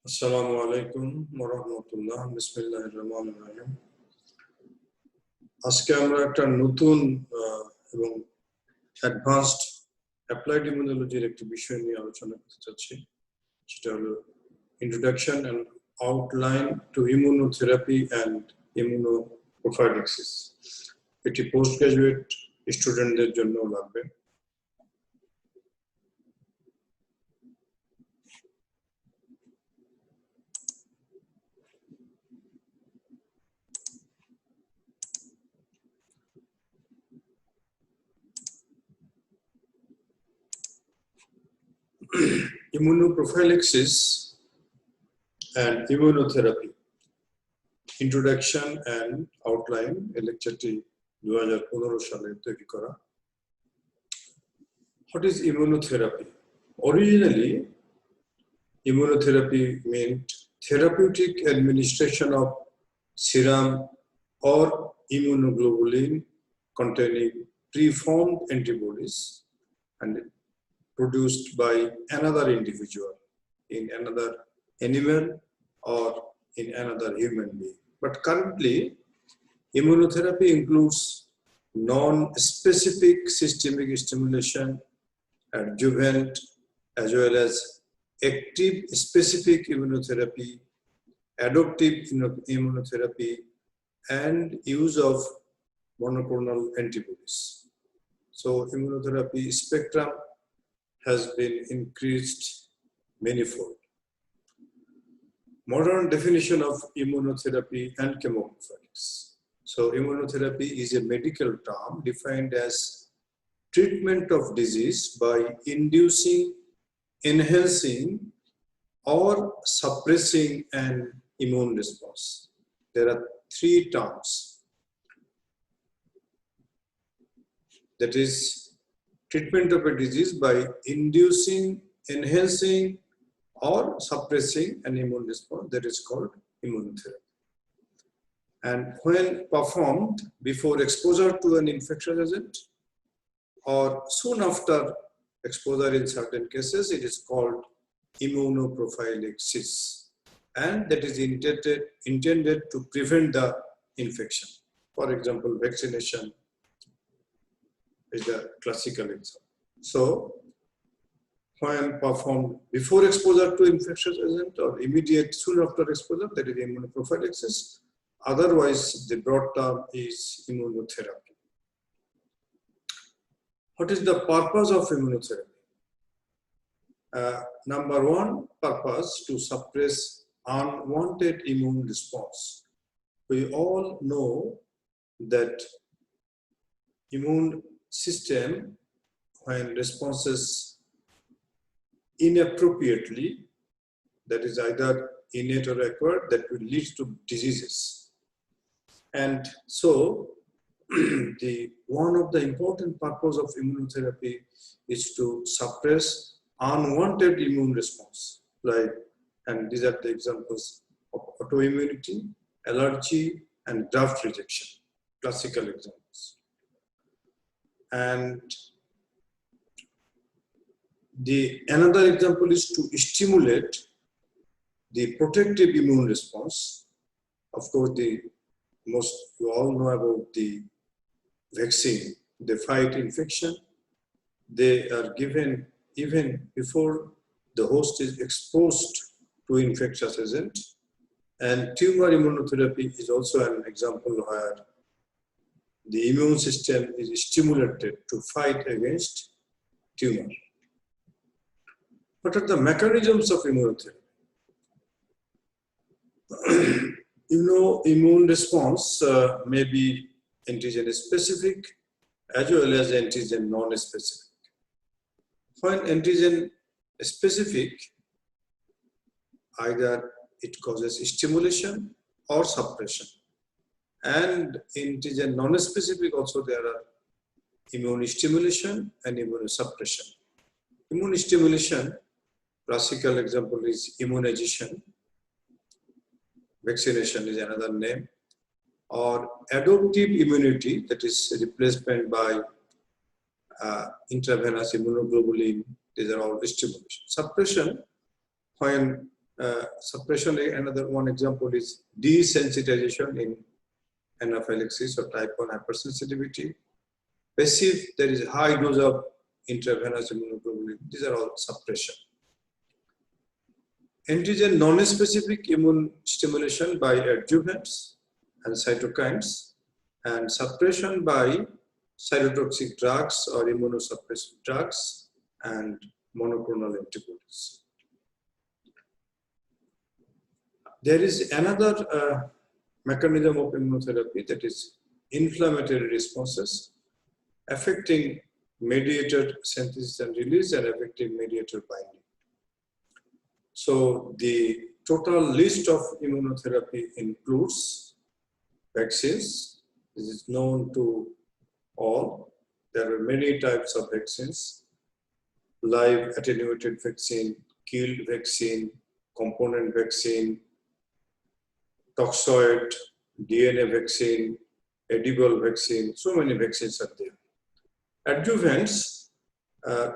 আসসালামু আলাইকুম ওয়া রাহমাতুল্লাহ। বিসমিল্লাহির রহমানির রহিম। আজকে আমরা একটা নতুন এবং অ্যাডভান্সড অ্যাপ্লাইড ইমিউনোলজির একটি বিষয় নিয়ে আলোচনা করতে চাচ্ছি। সেটা হলো introduction and outline to immunotherapy and immunoprophylaxis. এটি পোস্ট গ্রাজুয়েট স্টুডেন্টদের জন্য লাগবে। Immunoprophylaxis and immunotherapy. Introduction and outline এই লেকচারটি 2015 সালে তৈরি করা। What is immunotherapy? Originally, immunotherapy meant therapeutic administration of serum or immunoglobulin containing preformed antibodies and produced by another individual in another animal or in another human being. But currently, immunotherapy includes non-specific systemic stimulation, adjuvant, as well as active specific immunotherapy, adoptive immunotherapy, and use of monoclonal antibodies. So immunotherapy spectrum has been increased manifold. Modern definition of immunotherapy and chemoprophylaxis. So immunotherapy is a medical term defined as treatment of disease by inducing, enhancing, or suppressing an immune response. There are three terms. That is, treatment of a disease by inducing, enhancing, or suppressing an immune response, that is called immunotherapy. And when performed before exposure to an infectious agent or soon after exposure in certain cases, it is called immunoprophylaxis. And that is intended to prevent the infection. For example, vaccination is the classical example. So, when performed before exposure to infectious agent or immediate soon after exposure, that is immunoprophylaxis. Otherwise, the broad term is immunotherapy. What is the purpose of immunotherapy? Number one purpose, to suppress unwanted immune response. We all know that immune system, when responses inappropriately, that is either innate or acquired, that will lead to diseases. And so one of the important purpose of immunotherapy is to suppress unwanted immune response, like, and these are the examples of autoimmunity, allergy, and graft rejection, classical examples. And another example is to stimulate the protective immune response. Of course, you all know about the vaccine. They fight infection. They are given even before the host is exposed to infectious agent. And tumor immunotherapy is also an example where the immune system is stimulated to fight against tumor. What are the mechanisms of immunotherapy? Immune response may be antigen specific as well as antigen non-specific. When antigen specific, either it causes stimulation or suppression. And antigen non-specific also, there are immune stimulation and immunosuppression. Immune stimulation, classical example is immunization. Vaccination is another name. Or adoptive immunity, that is replacement by intravenous immunoglobulin. These are all stimulation. Suppression, when suppression, another one example is desensitization in anaphylaxis or type 1 hypersensitivity. Passive, there is high dose of intravenous immunoglobulin. These are all suppression. Antigen non-specific immune stimulation by adjuvants and cytokines, and suppression by cytotoxic drugs or immunosuppressive drugs and monoclonal antibodies. There is another mechanism of immunotherapy, that is inflammatory responses affecting mediator synthesis and release and affecting mediator binding. So the total list of immunotherapy includes vaccines. This is known to all. There are many types of vaccines: live attenuated vaccine, killed vaccine, component vaccine, toxoid, DNA vaccine, edible vaccine. So many vaccines are there. Adjuvants,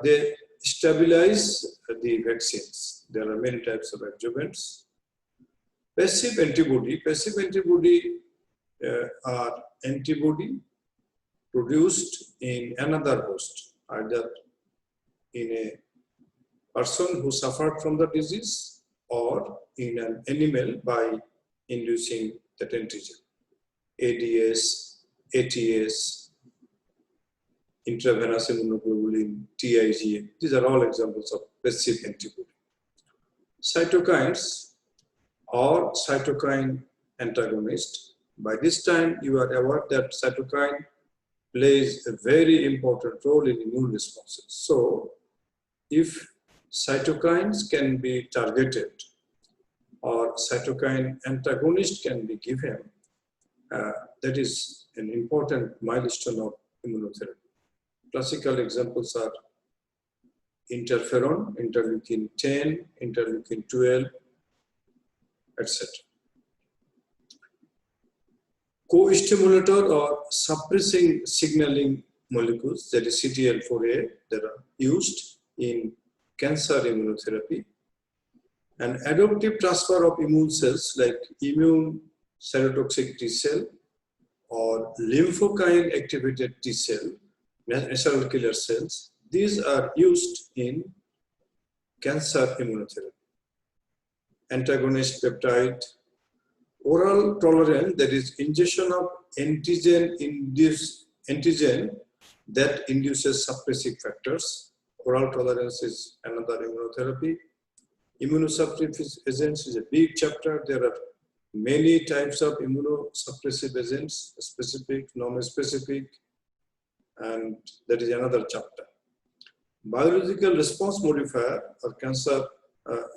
they stabilize the vaccines. There are many types of adjuvants. Passive antibody are antibody produced in another host, either in a person who suffered from the disease or in an animal by inducing that antigen. ADS, ATS, intravenous immunoglobulin, TIG, these are all examples of passive antibody. Cytokines or cytokine antagonist. By this time, you are aware that cytokine plays a very important role in immune responses. So, if cytokines can be targeted or cytokine antagonist can be given, that is an important milestone of immunotherapy. Classical examples are interferon, interleukin 10, interleukin 12, etc. Co-stimulator or suppressing signaling molecules, that is CTLA-4A, that are used in cancer immunotherapy. And adoptive transfer of immune cells like immune cytotoxic T cell or lymphokine activated T cell, natural killer cells, these are used in cancer immunotherapy. Antagonist peptide, oral tolerance, that is ingestion of antigen that induces suppressive factors. Oral tolerance is another immunotherapy. Immunosuppressive agents is a big chapter. There are many types of immunosuppressive agents, specific, non-specific, and that is another chapter. Biological response modifier or cancer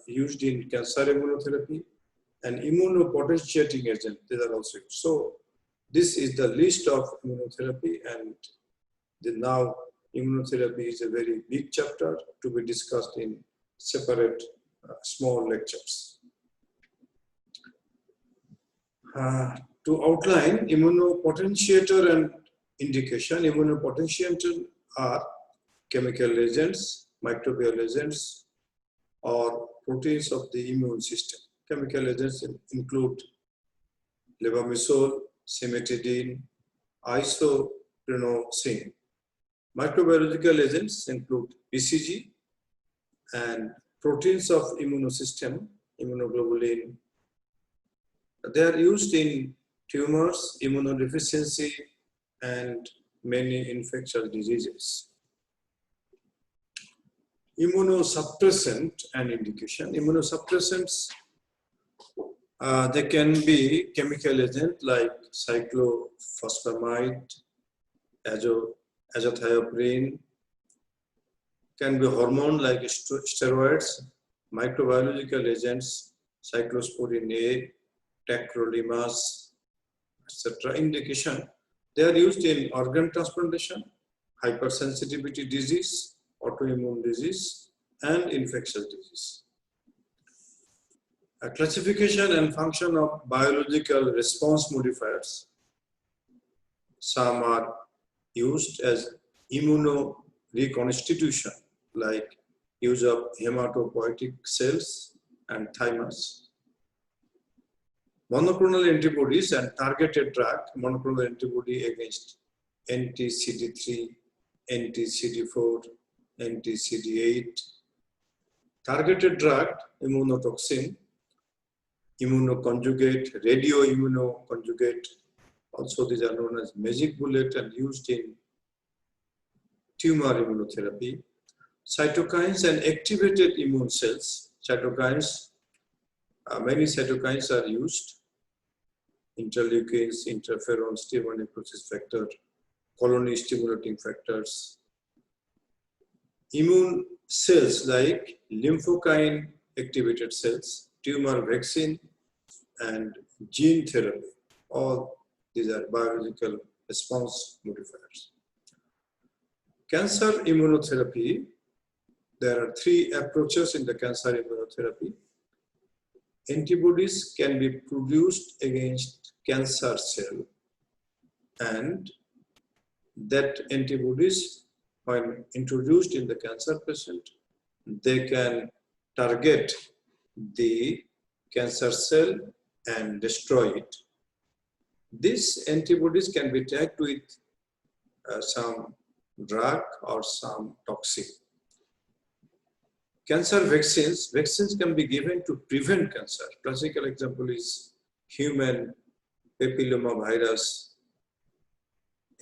used in cancer immunotherapy, and immunopotentiating agent, these are also used. So this is the list of immunotherapy, and now immunotherapy is a very big chapter to be discussed in separate small lectures. To outline immunopotentiator and indication, immunopotentiator are chemical agents, microbial agents, or proteins of the immune system. Chemical agents include levamisole, cimetidine, isoprenosin. Microbiological agents include BCG, and proteins of immunosystem, immunoglobulin. They are used in tumors, immunodeficiency, and many infectious diseases. Immunosuppressant and indication. Immunosuppressants, they can be chemical agent like cyclophosphamide, azathioprine, can be hormone like steroids, microbiological agents, cyclosporin A, tacrolimus, etc. Indication, they are used in organ transplantation, hypersensitivity disease, autoimmune disease, and infectious disease. A classification and function of biological response modifiers. Some are used as immunoreconstitution, like use of hematopoietic cells, and thymus. Monoclonal antibodies and targeted drug, monoclonal antibody against anti-CD3, anti-CD4, anti-CD8, targeted drug, immunotoxin, immunoconjugate, radioimmunoconjugate. Also, these are known as magic bullet and used in tumor immunotherapy. Cytokines and activated immune cells. Cytokines, many cytokines are used. Interleukins, interferon, stimulation necrosis factor, colony stimulating factors. Immune cells like lymphokine activated cells, tumor vaccine, and gene therapy. All these are biological response modifiers. Cancer immunotherapy, there are three approaches in the cancer immunotherapy. Antibodies can be produced against cancer cell, and that antibodies, when introduced in the cancer patient, they can target the cancer cell and destroy it. These antibodies can be tagged with some drug or some toxin. Cancer vaccines can be given to prevent cancer. Classical example is human papilloma virus,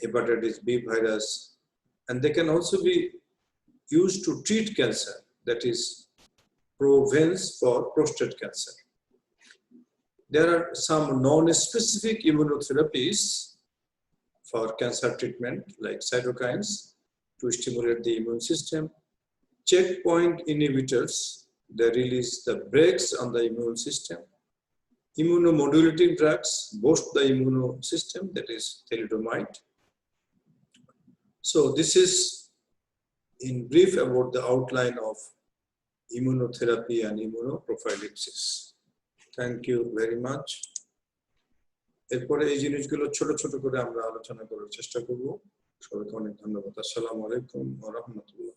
hepatitis B virus, and they can also be used to treat cancer, that is Provence for prostate cancer. There are some non-specific immunotherapies for cancer treatment, like cytokines to stimulate the immune system. Checkpoint inhibitors, they release the brakes on the immune system. Immunomodulating drugs boost the immune system, that is thalidomide. So this is in brief about the outline of immunotherapy and immunoprophylaxis. Thank you very much. এরপরে এই জিনিসগুলো ছোট ছোট করে আমরা আলোচনা করার চেষ্টা করব। সবাইকে অনেক ধন্যবাদ। আসসালামু আলাইকুম ওয়া রাহমাতুল্লাহ।